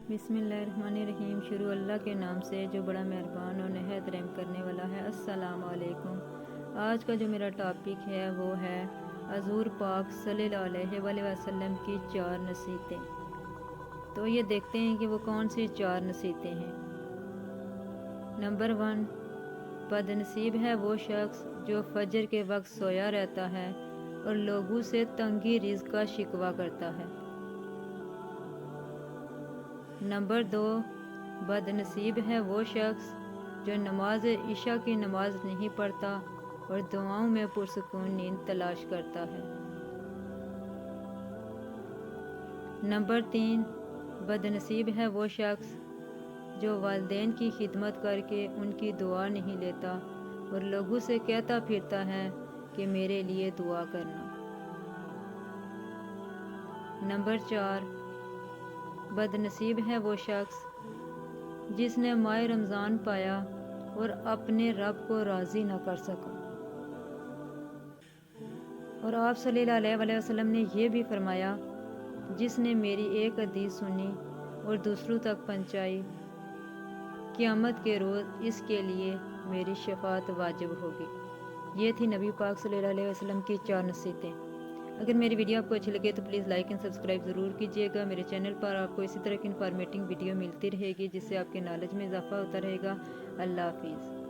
बिस्मिल्लाहिर्रहमानिर्रहीम। शुरू अल्लाह के नाम से जो बड़ा मेहरबान और नहायत रहम करने वाला है। अस्सलाम वालेकुम। आज का जो मेरा टॉपिक है वो है हज़ूर पाक सल्लल्लाहु अलैहि वसल्लम की 4 नसीहतें। तो ये देखते हैं कि वो कौन सी 4 नसीहतें हैं। नंबर 1, बदनसीब है वो शख्स जो फजर के वक्त सोया रहता है और लोगों से तंगी रिज़्क का शिकवा करता है। नंबर 2, बदनसीब है वो शख्स जो नमाज इशा की नमाज नहीं पढ़ता और दुआओं में पुरसुकून नींद तलाश करता है। नंबर 3, बदनसीब है वो शख्स जो वालिदैन की खिदमत करके उनकी दुआ नहीं लेता और लोगों से कहता फिरता है कि मेरे लिए दुआ करना। नंबर 4, बदनसीब है वो शख्स जिसने माह रमज़ान पाया और अपने रब को राज़ी न कर सका। और आप सल्लल्लाहु अलैहि वसल्लम ने यह भी फरमाया, जिसने मेरी एक हदीस सुनी और दूसरों तक पहुँचाई, क़यामत के रोज़ इसके लिए मेरी शफ़ाअत वाजिब होगी। ये थी नबी पाक सल्लल्लाहु अलैहि वसल्लम की 4 नसीहतें। अगर मेरी वीडियो आपको अच्छी लगे तो प्लीज़ लाइक एंड सब्सक्राइब ज़रूर कीजिएगा। मेरे चैनल पर आपको इसी तरह की इन्फॉर्मेटिव वीडियो मिलती रहेगी जिससे आपके नॉलेज में इजाफा होता रहेगा। अल्लाह हाफिज़।